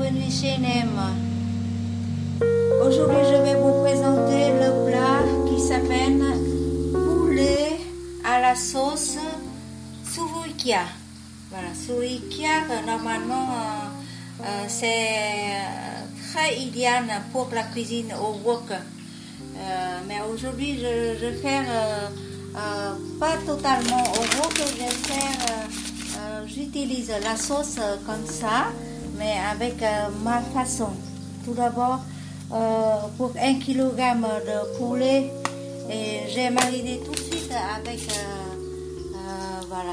bienvenue chez Nem. Aujourd'hui, je vais vous présenter le plat qui s'appelle poulet à la sauce sourikia. Voilà, sourikia, normalement, c'est très idéal pour la cuisine au wok. Mais aujourd'hui, je vais faire pas totalement au wok, j'utilise la sauce comme ça, mais avec ma façon. Tout d'abord, pour 1 kg de poulet, j'ai mariné tout de suite avec voilà,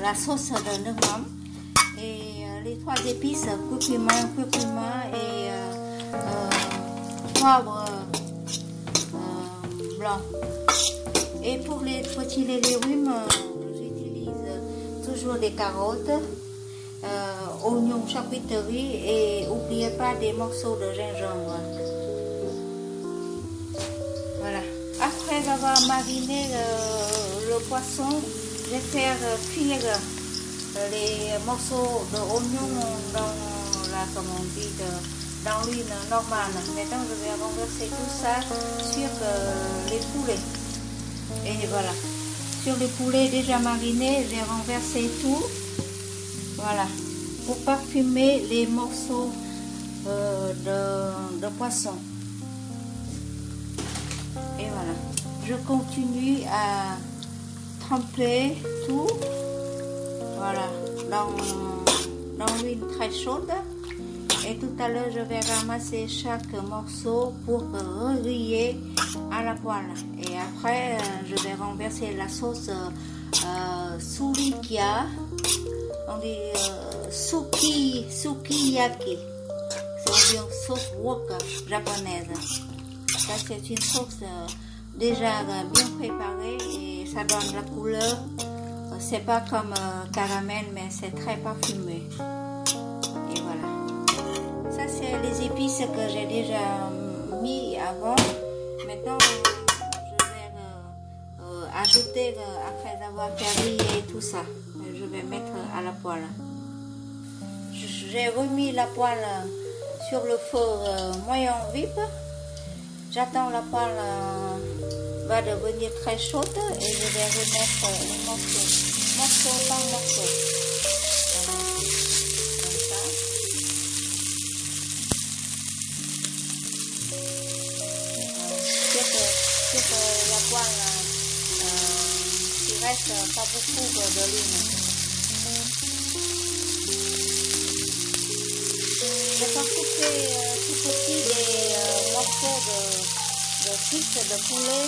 la sauce de Neumam et les 3 épices, curcuma et poivre blanc. Et pour les petits légumes, j'utilise toujours des carottes, oignons, charcuterie et n'oubliez pas des morceaux de gingembre. Voilà. Après avoir mariné le poisson, je vais faire cuire les morceaux d'oignon dans l'huile normale. Maintenant, je vais renverser tout ça sur les poulets. Et voilà, sur les poulets déjà marinés, j'ai renversé tout. Voilà, pour parfumer les morceaux de poisson. Et voilà, je continue à tremper tout. Voilà, dans l'huile très chaude. Et tout à l'heure, je vais ramasser chaque morceau pour regriller à la poêle. Et après, je vais renverser la sauce sourikia. On dit sukiyaki. C'est une sauce wok japonaise. Ça, c'est une sauce déjà bien préparée et ça donne la couleur. C'est pas comme caramel, mais c'est très parfumé. Et voilà. Ça, c'est les épices que j'ai déjà mis avant. Maintenant, je vais ajouter après avoir cuit tout ça. Je vais mettre à la poêle. J'ai remis la poêle sur le feu moyen vif. J'attends la poêle va devenir très chaude et je vais remettre les morceau par morceau. Sur la poêle, il reste pas beaucoup de l'huile. Je vais couper tout petit des morceaux de cuisses de poulet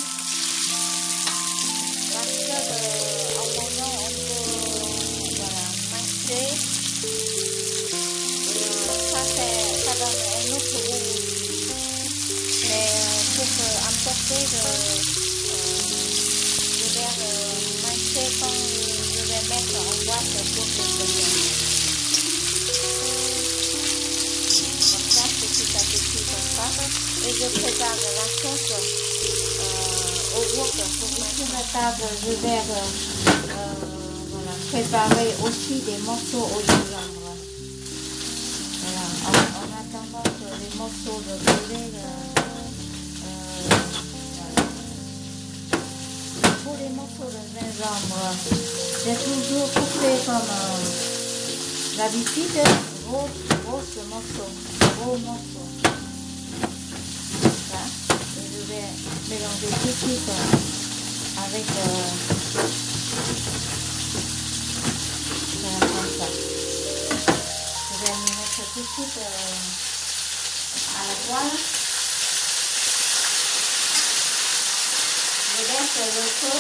parce qu'en moment on peut voilà, manger et ça donne un autre goût. Mais pour emporter, je vais manger quand je vais mettre en boîte pour le stocker. Comme ça, petit à petit comme ça. Et je prépare la sauce au wok. Pour sur la table, je vais voilà, préparer aussi des morceaux au gingembre. Voilà, en attendant que les morceaux de poulet pour les morceaux de gingembre, j'ai toujours coupé comme d'habitude, gros morceaux. Voilà. Et je vais mélanger tout de suite avec comme ça. Je vais mettre tout de suite à la poêle. Je laisse le feu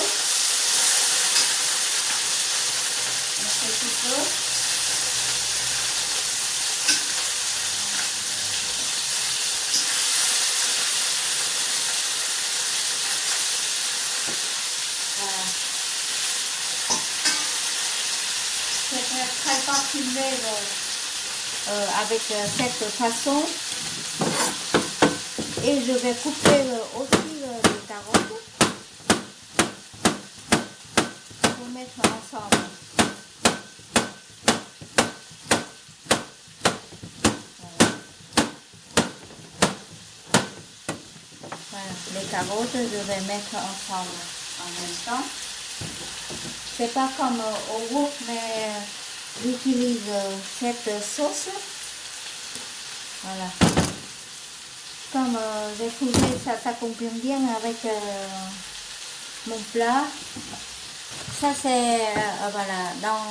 un petit peu. Voilà. C'est très parfumé avec cette façon. Et je vais couper aussi les carottes. Pour mettre ensemble. Voilà. Voilà, les carottes, je vais mettre ensemble en même temps. C'est pas comme au wok, mais j'utilise cette sauce. Voilà. Comme j'ai trouvé ça combine bien avec mon plat. Ça c'est, voilà, dans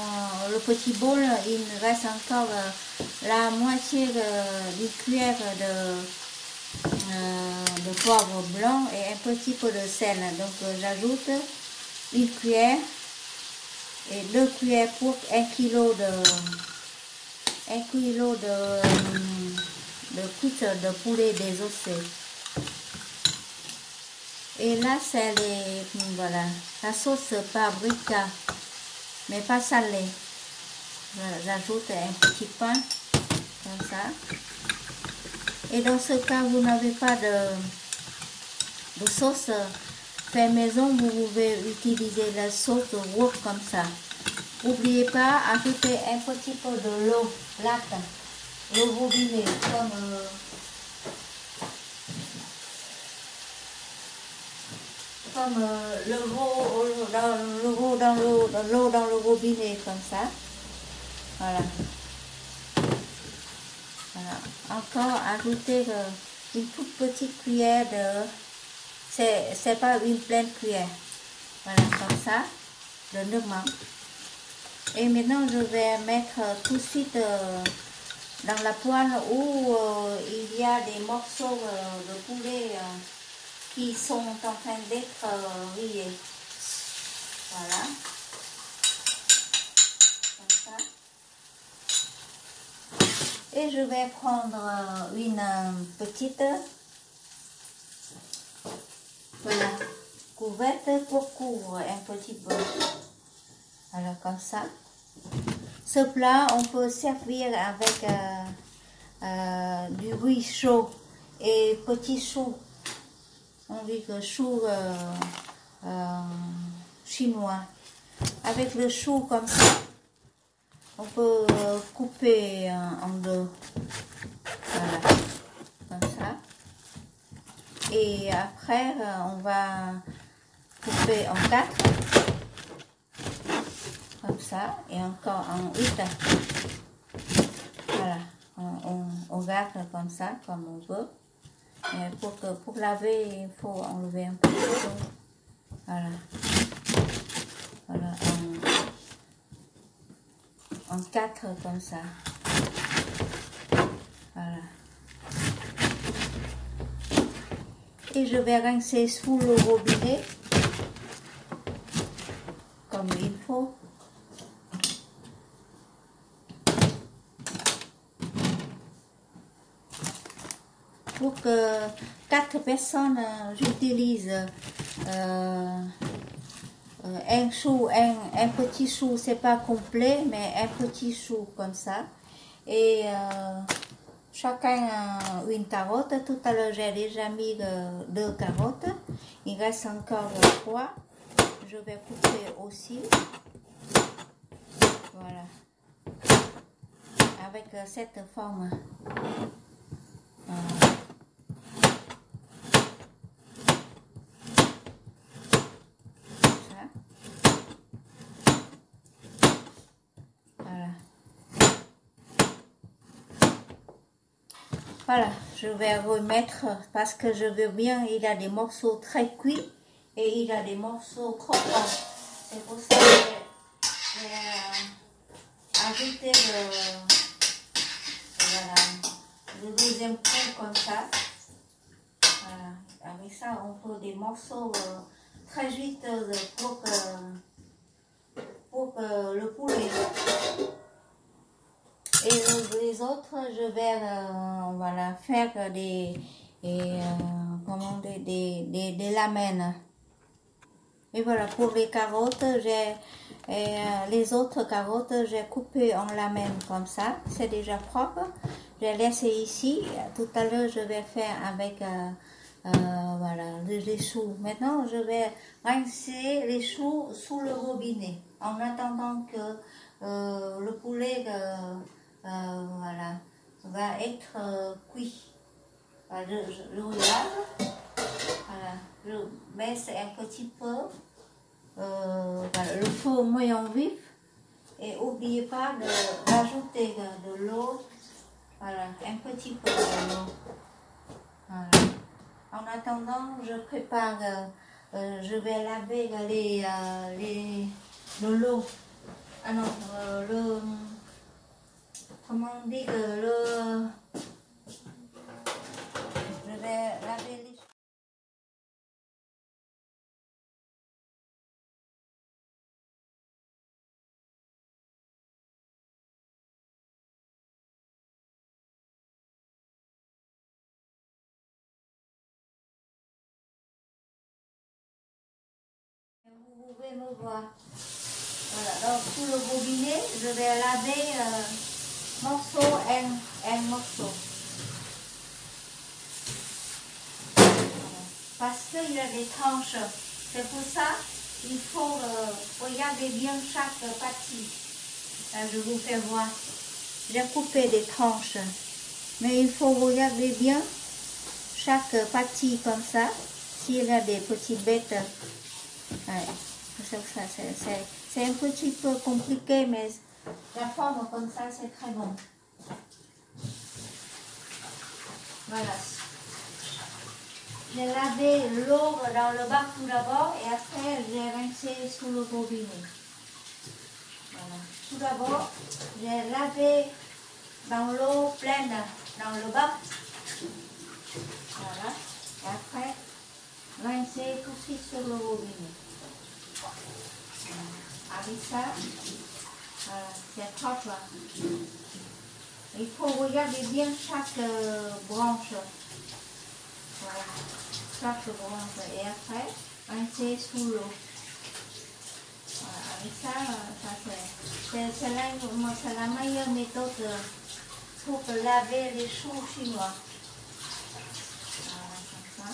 le petit bol, il me reste encore la moitié d'une cuillère de poivre blanc et un petit peu de sel. Donc j'ajoute une cuillère et 2 cuillères pour 1 kg de cuite de poulet désossé. Et là c'est voilà, la sauce paprika, mais pas salée. Voilà, j'ajoute un petit pain comme ça. Et dans ce cas, vous n'avez pas de sauce fait maison, vous pouvez utiliser la sauce wok comme ça. N'oubliez pas, ajouter un petit peu de l'eau plate, l'eau robinet, comme l'eau dans le robinet, comme ça. Voilà. Voilà. Encore ajouter une toute petite cuillère de... C'est pas une pleine cuillère. Voilà, comme ça, de nutmeg. Et maintenant, je vais mettre tout de suite dans la poêle où il y a des morceaux de poulet qui sont en train d'être grillés. Voilà. Comme ça. Et je vais prendre une petite, voilà, couverte pour couvrir un petit peu. Voilà, comme ça. Ce plat, on peut servir avec du riz chaud et petits choux. On dit que chou chinois. Avec le chou comme ça, on peut couper en deux. Voilà, comme ça. Et après, on va couper en 4. Comme ça, et encore en 8. Voilà, on garde comme ça, comme on veut. Et pour laver, il faut enlever un peu de l'eau. Voilà. Voilà, en 4 comme ça. Voilà. Et je vais rincer sous le robinet, comme il faut. Pour que 4 personnes, j'utilise un chou, un petit chou, c'est pas complet, mais un petit chou comme ça. Et chacun une carotte. Tout à l'heure, j'ai déjà mis 2 carottes. Il reste encore 3. Je vais couper aussi. Voilà. Avec cette forme. Voilà. Voilà, je vais remettre parce que je veux bien, il y a des morceaux très cuits et il y a des morceaux croquants. C'est pour ça que j'ai ajouté le deuxième coup comme ça. Voilà, avec ça on fait des morceaux très juteux pour le poulet. Et les autres, je vais voilà, faire des lamelles. Et voilà, pour les carottes, les autres carottes, j'ai coupé en lamelles comme ça. C'est déjà propre. J'ai laissé ici. Tout à l'heure, je vais faire avec voilà, les choux. Maintenant, je vais rincer les choux sous le robinet en attendant que le poulet voilà, va être cuit. Voilà, je regarde. baisse un petit peu. Voilà, le feu moyen vif. Et n'oubliez pas d'ajouter de l'eau. Voilà, un petit peu de l'eau. Voilà. En attendant, je prépare, je vais laver le lot. Ah non, comment on dit, je vais laver les. Vous pouvez me voir. Voilà, donc pour le robinet, je vais laver morceau en morceau. Voilà. Parce qu'il y a des tranches. C'est pour ça qu'il faut regarder bien chaque partie. Là, je vous fais voir. J'ai coupé des tranches. Mais il faut regarder bien chaque partie comme ça. S'il y a des petites bêtes. Ouais. C'est un petit peu compliqué, mais la forme comme ça, c'est très bon. Voilà. J'ai lavé l'eau dans le bac tout d'abord et après j'ai rincé sous le robinet. Voilà. Tout d'abord, j'ai lavé dans l'eau pleine dans le bac. Voilà. Et après, rincer tout de suite sur le robinet. Avec ça, c'est propre. Il faut regarder bien chaque branche. Voilà, chaque branche. Et après, rincer sous l'eau. Voilà, avec ça, c'est la meilleure méthode pour laver les choux chinois. Voilà, comme ça.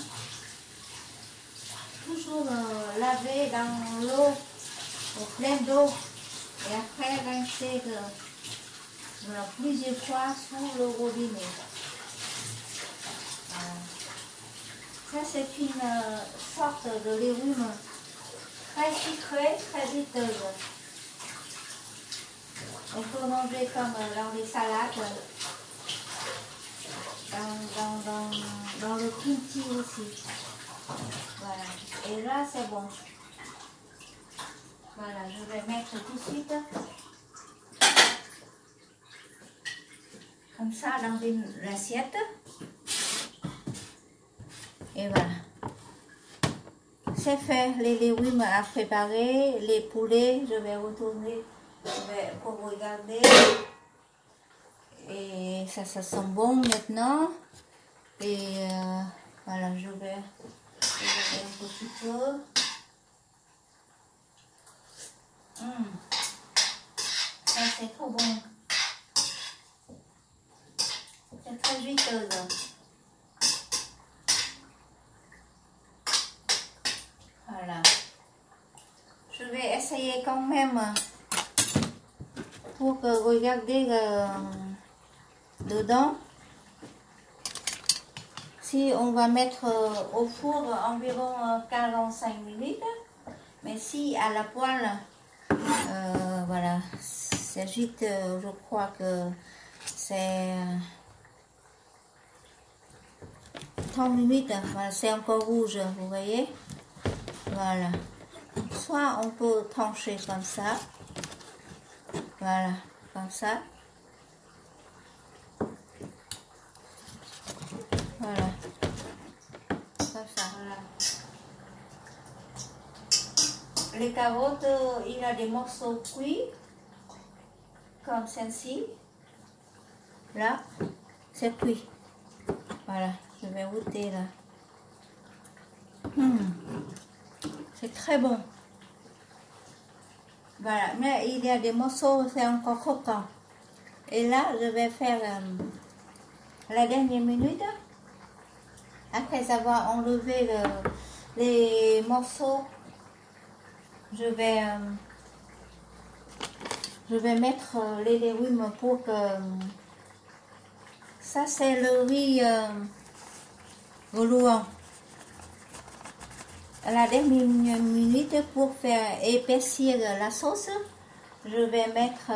Toujours laver dans l'eau, plein d'eau, et après rincer plusieurs fois sous le robinet. Voilà. Ça, c'est une sorte de légume très sucré, très juteuse. On peut manger comme dans les salades, dans le kimchi aussi. Voilà. Et là, c'est bon. Voilà, je vais mettre tout de suite comme ça dans une assiette. Et voilà. C'est fait, les légumes à préparer, les poulets, je vais retourner pour regarder. Et ça sent bon maintenant. Et voilà, je vais regarder un petit peu. Ça, c'est trop bon. C'est très juteuse. Voilà. Je vais essayer quand même pour regarder dedans. Si on va mettre au four environ 45 minutes. Mais si à la poêle, voilà, c'est vite, je crois que c'est 30 minutes, voilà, c'est encore rouge, vous voyez. Voilà. Soit on peut trancher comme ça. Voilà, comme ça. Voilà. Comme ça, voilà. Les carottes, il y a des morceaux cuits, comme celle-ci. Là, c'est cuit. Voilà, je vais goûter là. C'est très bon. Voilà, mais il y a des morceaux, c'est encore croquant. Et là, je vais faire la dernière minute. Après avoir enlevé les morceaux, je vais mettre les légumes pour que... Ça, c'est le riz glouan. à la dernière minute pour faire épaissir la sauce. Je vais mettre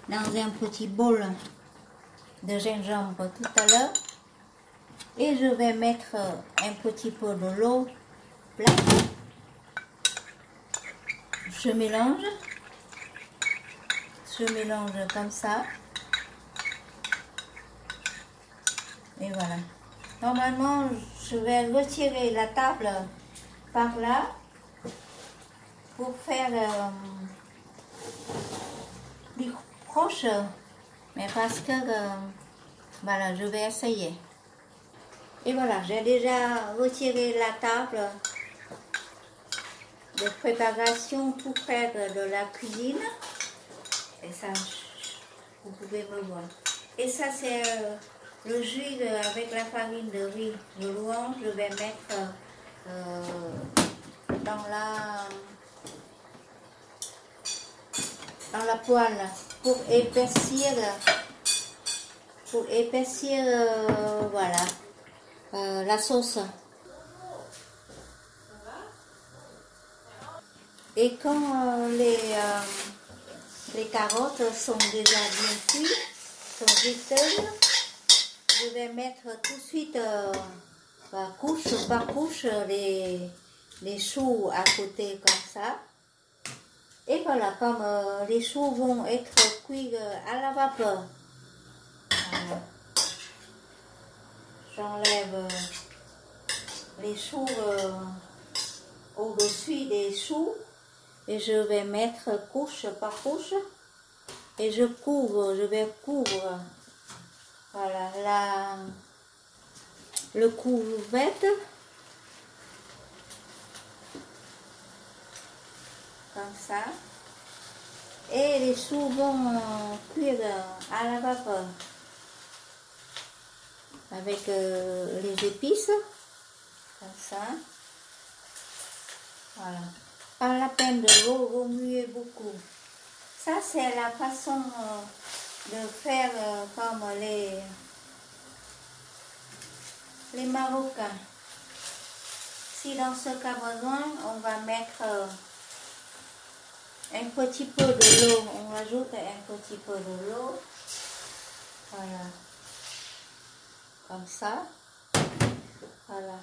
dans un petit bol de gingembre tout à l'heure. Et je vais mettre un petit peu de l'eau plate. Je mélange comme ça. Et voilà. Normalement, je vais retirer la table par là pour faire plus proche. Mais parce que, voilà, je vais essayer. Et voilà, j'ai déjà retiré la table de préparation tout près de la cuisine. Et ça, vous pouvez me voir. Et ça, c'est le jus avec la farine de riz de Louan. Je vais mettre dans la poêle pour épaissir voilà, la sauce. Et quand les carottes sont déjà bien cuites, sont juteuses, je vais mettre tout de suite couche par couche les choux à côté comme ça. Et voilà, comme les choux vont être cuits à la vapeur. Voilà. J'enlève les choux au-dessus des choux et je vais mettre couche par couche et je vais couvrir voilà le couverte comme ça et les choux vont cuire à la vapeur avec les épices comme ça. Voilà. Pas la peine de remuer beaucoup. Ça, c'est la façon de faire comme les Marocains. Si dans ce cas besoin, on va mettre un petit peu de l'eau. On rajoute un petit peu de l'eau. Voilà. Comme ça. Voilà.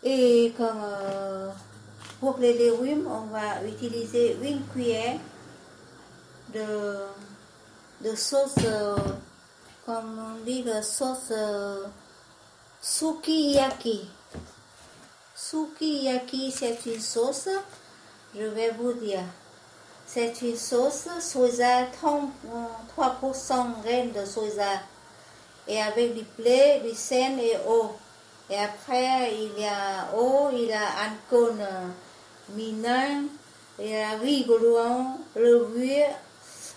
Et comme pour les légumes, on va utiliser une cuillère de sauce, comme on dit, de sauce sukiyaki. Sukiyaki, c'est une sauce, je vais vous dire, c'est une sauce soja, 33% graines de soja, et avec du blé, du sel et eau. Et après, il y a eau, il y a un cône mineur, il y a riz gluant, levure,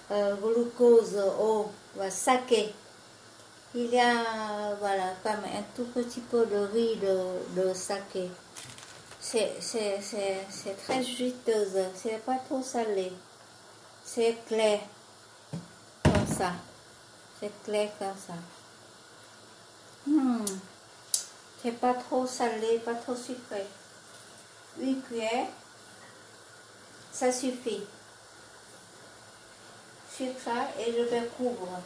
glucose, eau, saké. Il y a, voilà, comme un tout petit peu de riz de saké. C'est très juteuse, c'est pas trop salé. C'est clair, comme ça. C'est clair comme ça. C'est pas trop salé, pas trop sucré. Une cuillère, ça suffit. Sur ça, et je vais couvrir.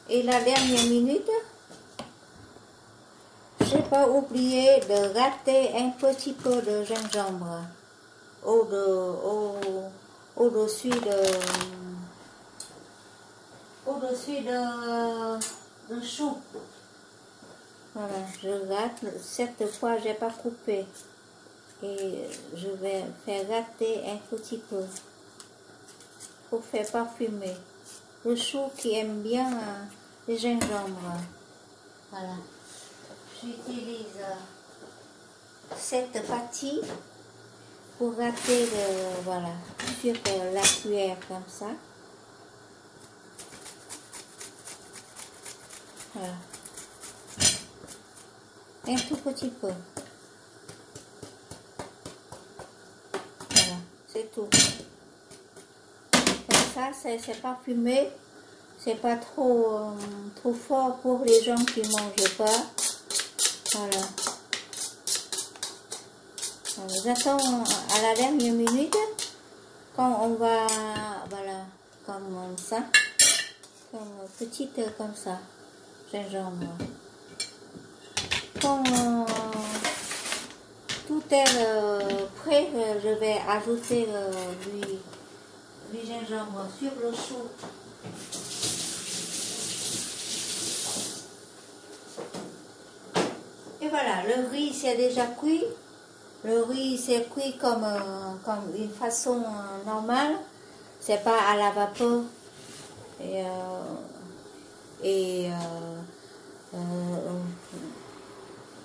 Et la dernière minute, je n'ai pas oublié de râter un petit peu de gingembre au-dessus de chou. Voilà, je râte. Cette fois, je n'ai pas coupé. Et je vais faire râter un petit peu pour faire parfumer. Le chou qui aime bien le gingembre. Voilà. J'utilise cette partie pour râter voilà, sur la cuillère comme ça. Voilà. Un tout petit peu. Voilà, c'est tout. Comme ça, c'est parfumé. C'est pas trop fort pour les gens qui ne mangent pas. Voilà. J'attends à la dernière minute quand on va, voilà, comme ça, comme petite comme ça, gingembre. Quand tout est prêt, je vais ajouter du gingembre sur le chou. Et voilà, le riz c'est déjà cuit. Le riz c'est cuit comme une façon normale. C'est pas à la vapeur.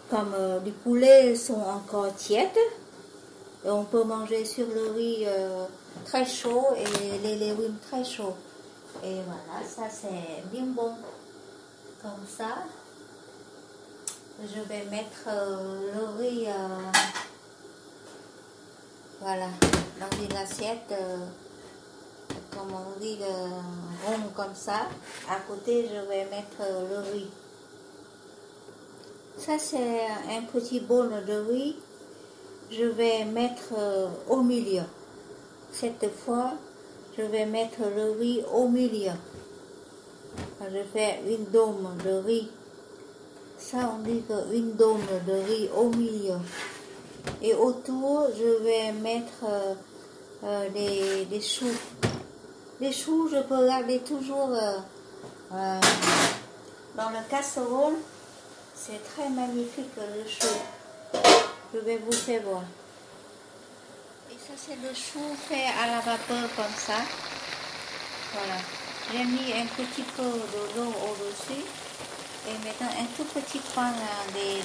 Comme du poulet sont encore tièdes. Et on peut manger sur le riz très chaud et les légumes très chauds. Et voilà, ça c'est bien bon. Comme ça. Je vais mettre le riz voilà, dans une assiette, comme on dit, rond comme ça. À côté, je vais mettre le riz. Ça, c'est un petit bol de riz. Je vais mettre au milieu. Cette fois, je vais mettre le riz au milieu. Je fais une dôme de riz. Ça, on dit une dôme de riz au milieu. Et autour, je vais mettre des choux. Les choux, je peux garder toujours dans le casserole. C'est très magnifique, le chou. Je vais vous faire voir. Et ça, c'est le chou fait à la vapeur comme ça. Voilà. J'ai mis un petit peu de l'eau au-dessus. Et maintenant un tout petit pan des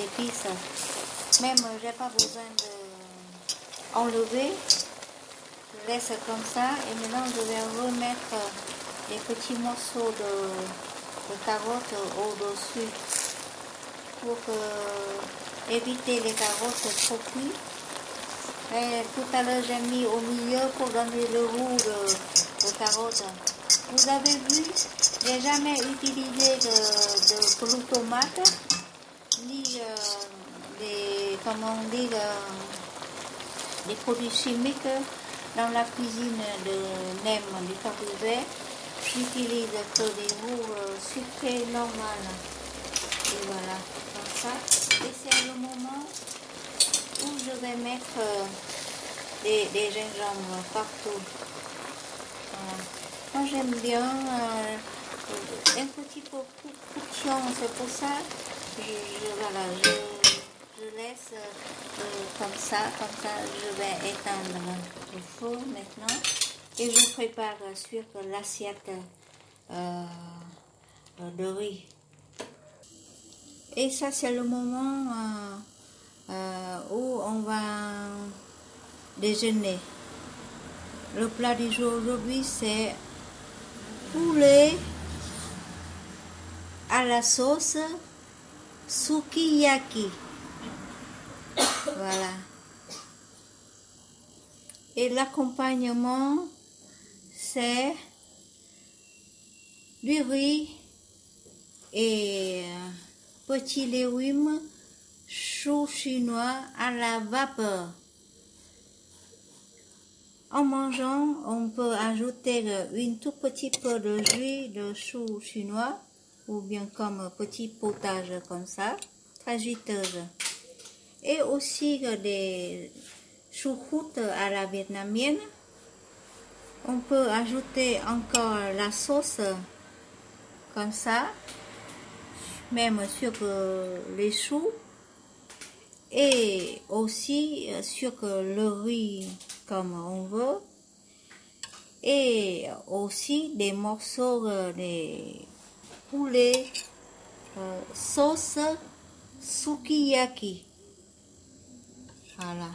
épices. Même je n'ai pas besoin d'enlever. Je laisse comme ça. Et maintenant je vais remettre des petits morceaux de carottes au-dessus. Pour éviter les carottes trop cuites. Et tout à l'heure j'ai mis au milieu pour donner le goût de carottes. Vous avez vu, j'ai jamais utilisé de glutamate, ni des produits chimiques dans la cuisine de nem du Cap-Vert. J'utilise que des goûts sucrés normaux. Et voilà, comme ça. Et c'est le moment où je vais mettre des gingembres partout. Voilà. Moi j'aime bien un petit peu croustillant, c'est pour ça je laisse comme ça je vais éteindre le feu maintenant et je prépare sur l'assiette de riz. Et ça c'est le moment où on va déjeuner. Le plat du jour aujourd'hui c'est poulet à la sauce sukiyaki. Voilà. Et l'accompagnement, c'est du riz et petits légumes choux chinois à la vapeur. En mangeant, on peut ajouter une tout petit peu de jus de chou chinois ou bien comme petit potage comme ça, très juteuse. Et aussi des choucroutes à la vietnamienne. On peut ajouter encore la sauce comme ça, même sur les choux. Et aussi sur le riz comme on veut. Et aussi des morceaux de poulet sauce sukiyaki. Voilà.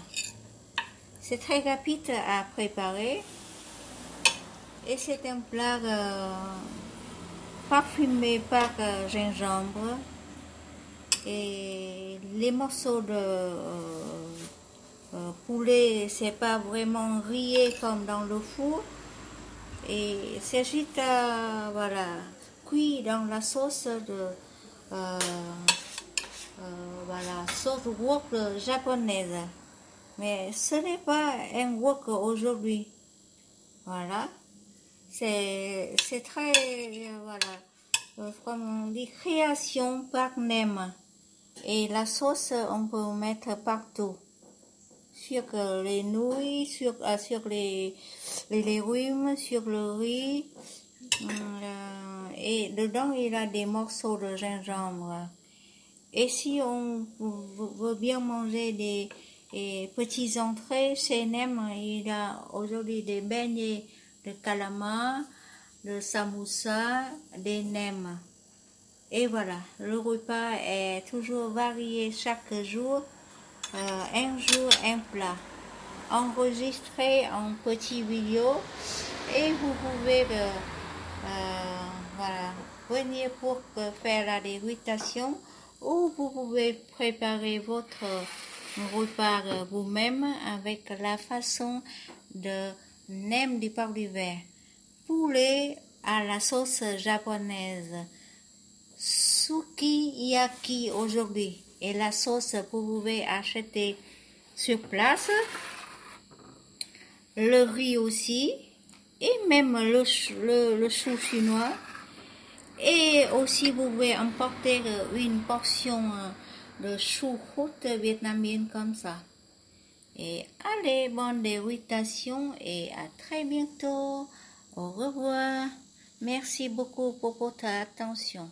C'est très rapide à préparer. Et c'est un plat parfumé par gingembre. Et les morceaux de poulet, c'est pas vraiment grillé comme dans le four. Et c'est juste voilà, cuit dans la sauce voilà, sauce wok japonaise. Mais ce n'est pas un wok aujourd'hui. Voilà. C'est très, voilà, comme on dit, création par Nem. Et la sauce, on peut mettre partout. Sur les nouilles, sur les légumes, sur le riz. Et dedans, il y a des morceaux de gingembre. Et si on veut bien manger des petits entrées, chez Nem, il y a aujourd'hui des beignets de calamar, de samoussa, des nems. Et voilà, le repas est toujours varié chaque jour, un jour un plat. Enregistré en petite vidéo et vous pouvez voilà, venir pour faire la dégustation ou vous pouvez préparer votre repas vous-même avec la façon de Nem du Parc du Vert. Poulet à la sauce japonaise, sukiyaki aujourd'hui. Et la sauce, vous pouvez acheter sur place. Le riz aussi, et même le chou chinois. Et aussi, vous pouvez emporter une portion de choucroute vietnamienne comme ça. Et allez, bonne dégustation et à très bientôt. Au revoir. Merci beaucoup pour votre attention.